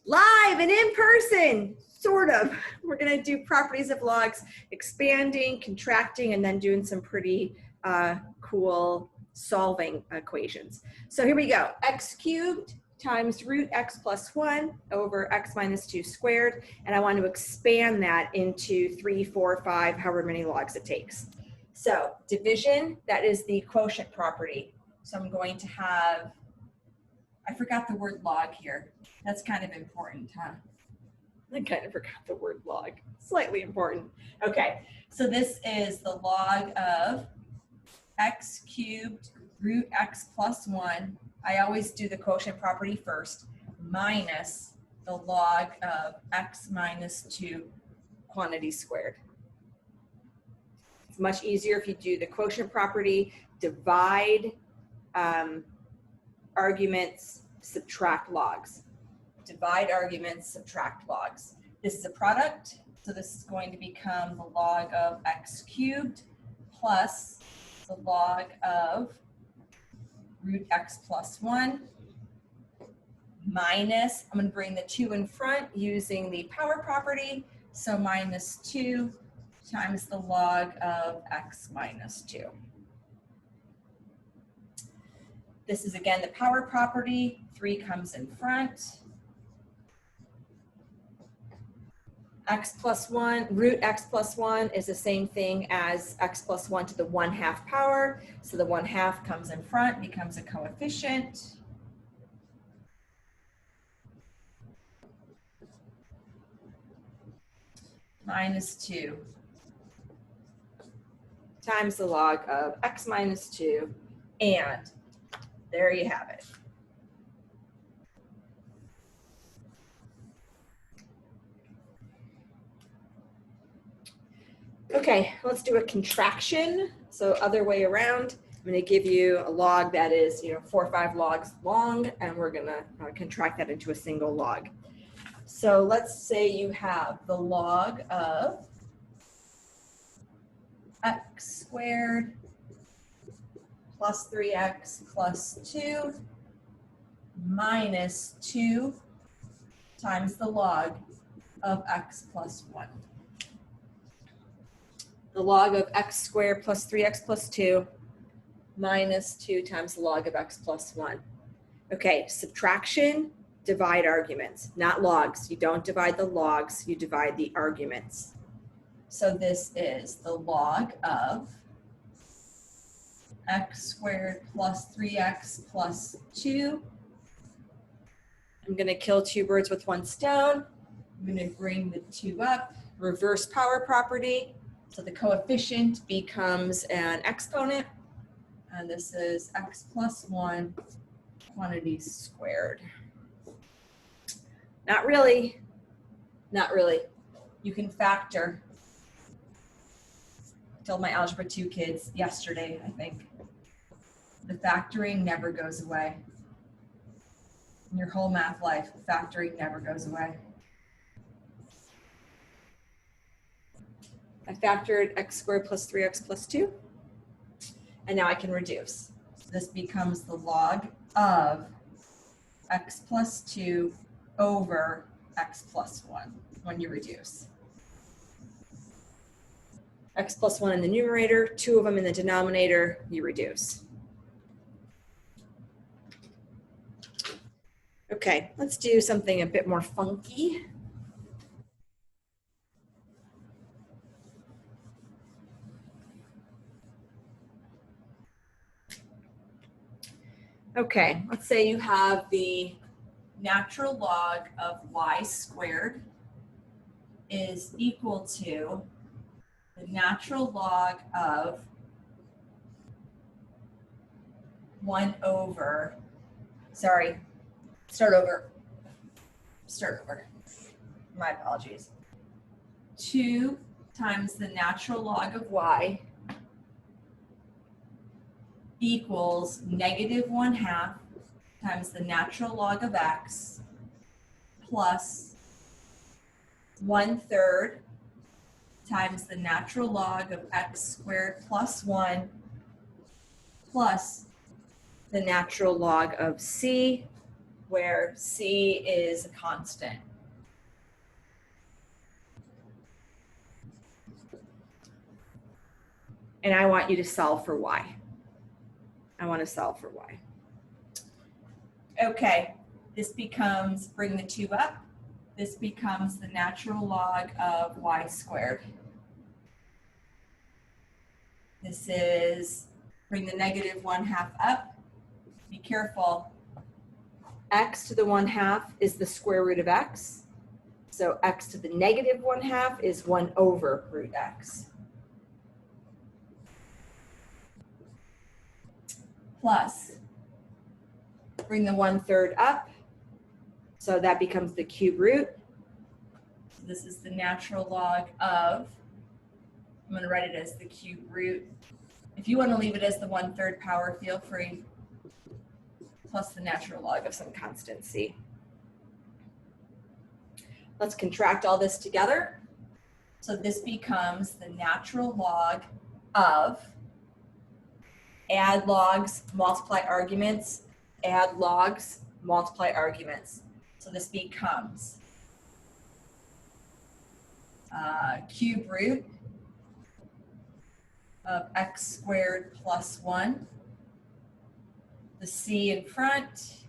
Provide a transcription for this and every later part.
Live and in person, sort of. We're going to do properties of logs, expanding, contracting, and then doing some pretty cool solving equations. So here we go. X cubed times root x plus 1 over x minus 2 squared. And I want to expand that into 3, 4, 5, however many logs it takes. So division, that is the quotient property. So I'm going to have, I forgot the word log here. That's kind of important, huh? I kind of forgot the word log. Slightly important. Okay, so this is the log of x cubed root x plus 1. I always do the quotient property first, minus the log of x minus 2 quantity squared. It's much easier if you do the quotient property, divide arguments, subtract logs. Divide arguments, subtract logs. This is a product, so this is going to become the log of x cubed plus the log of root x plus 1 minus, I'm going to bring the 2 in front using the power property, so minus 2 times the log of x minus 2. This is again the power property, 3 comes in front. X plus 1, root x plus 1 is the same thing as x plus 1 to the 1/2 power. So the 1/2 comes in front, becomes a coefficient. Minus 2 times the log of x minus 2, and there you have it. Okay, let's do a contraction. So other way around, I'm going to give you a log that is, 4 or 5 logs long, and we're going to contract that into a single log. So let's say you have the log of x squared plus 3x plus 2 minus 2 times the log of x plus 1. The log of x squared plus 3x plus 2 minus 2 times the log of x plus 1. Okay, subtraction, divide arguments, not logs. You don't divide the logs, you divide the arguments. So this is the log of x squared plus 3x plus 2. I'm going to kill 2 birds with 1 stone. I'm going to bring the 2 up, reverse power property. So the coefficient becomes an exponent, and this is x plus 1 quantities squared. Not really, not really. You can factor. I told my Algebra 2 kids yesterday, I think. The factoring never goes away. In your whole math life, factoring never goes away. I factored x squared plus 3x plus 2, and now I can reduce. So this becomes the log of x plus 2 over x plus 1 when you reduce. X plus 1 in the numerator, 2 of them in the denominator, you reduce. Okay, let's do something a bit more funky. Okay, let's say you have the natural log of y squared is equal to the natural log of 1 over, sorry, start over, my apologies. 2 times the natural log of y equals negative 1/2 times the natural log of x plus 1/3 times the natural log of x squared plus 1 plus the natural log of c where C is a constant. And I want you to solve for Y. I want to solve for Y. Okay, this becomes, bring the 2 up. This becomes the natural log of y squared. This is, bring the negative 1/2 up. Be careful. X to the 1/2 is the square root of x. So x to the negative 1/2 is 1 over root x. Plus, bring the 1/3 up. So that becomes the cube root. So this is the natural log of, I'm going to write it as the cube root. If you want to leave it as the 1/3 power, feel free. Plus the natural log of some constant C. Let's contract all this together. So this becomes the natural log of, add logs, multiply arguments, add logs, multiply arguments. So this becomes cube root of x squared plus 1, the C in front,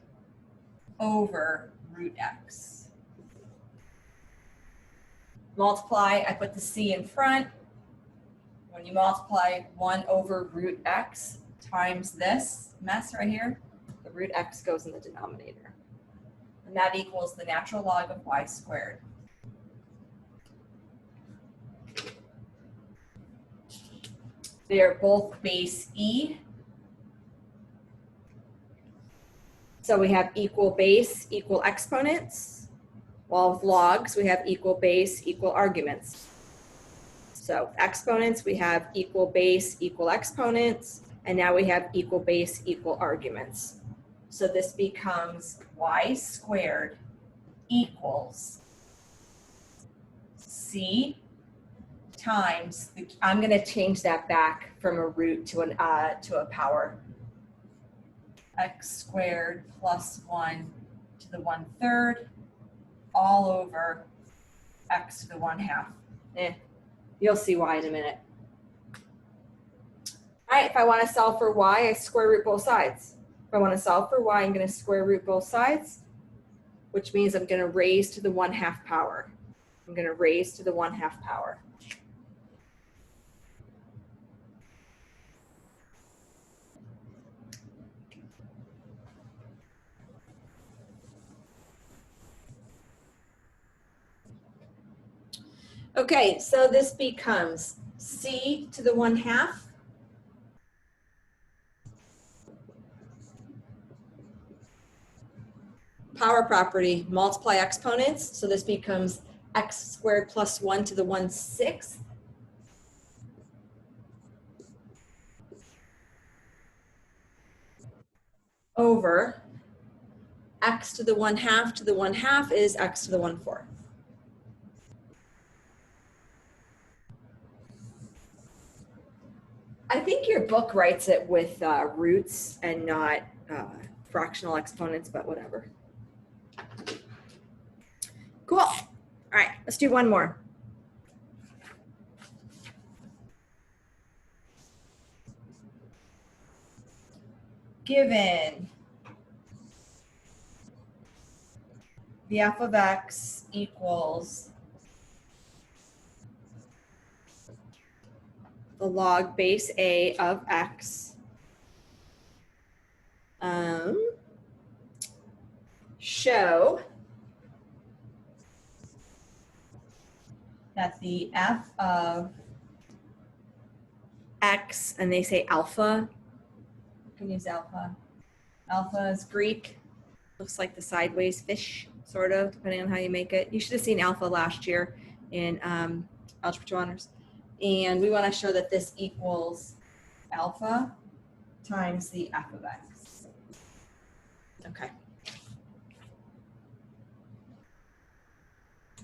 over root x. Multiply, I put the C in front. When you multiply 1 over root x times this mess right here, the root x goes in the denominator. And that equals the natural log of y squared. They are both base E. So we have equal base, equal exponents. Well, with logs, we have equal base, equal arguments. So exponents, we have equal base, equal exponents. And now we have equal base, equal arguments. So this becomes y squared equals C times, I'm going to change that back from a root to a power. X squared plus 1 to the 1/3 all over x to the 1/2. You'll see why in a minute. All right, if I want to solve for y, I square root both sides. If I want to solve for y, I'm going to square root both sides, which means I'm going to raise to the 1/2 power. I'm going to raise to the 1/2 power. Okay, so this becomes C to the 1/2 power property, multiply exponents. So this becomes x squared plus 1 to the 1/6 over x to the 1/2 is x to the 1/4. I think your book writes it with roots and not fractional exponents, but whatever. Cool. All right, let's do one more. Given the f of x equals the log base a of x, show that the f of x, and they say alpha, you can use alpha. Alpha is Greek, looks like the sideways fish, sort of, depending on how you make it. You should have seen alpha last year in Algebra 2 Honors. And we want to show that this equals alpha times the f of x. Okay.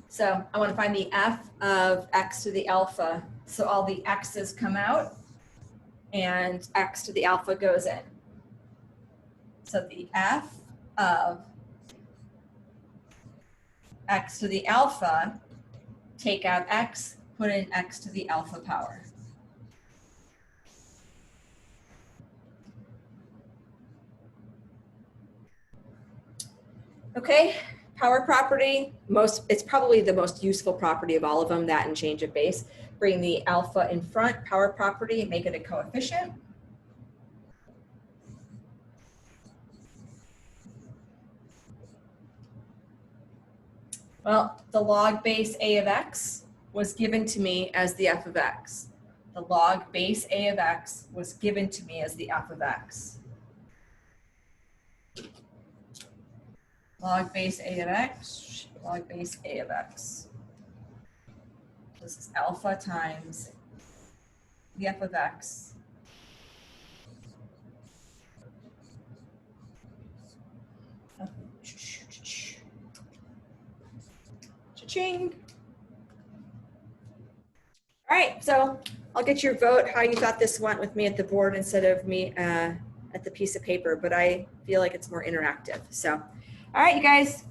So I want to find the f of x to the alpha. So all the x's come out and x to the alpha goes in. So the f of x to the alpha, take out x, put in x to the alpha power. Okay, power property, it's probably the most useful property of all of them, that and change of base. Bring the alpha in front, power property, make it a coefficient. Well, the log base a of x was given to me as the f of x. The log base a of x was given to me as the f of x. Log base a of x, log base a of x. This is alpha times the f of x. Cha-ching. All right, so I'll get your vote how you thought this went with me at the board instead of me at the piece of paper, but I feel like it's more interactive. So, all right, you guys,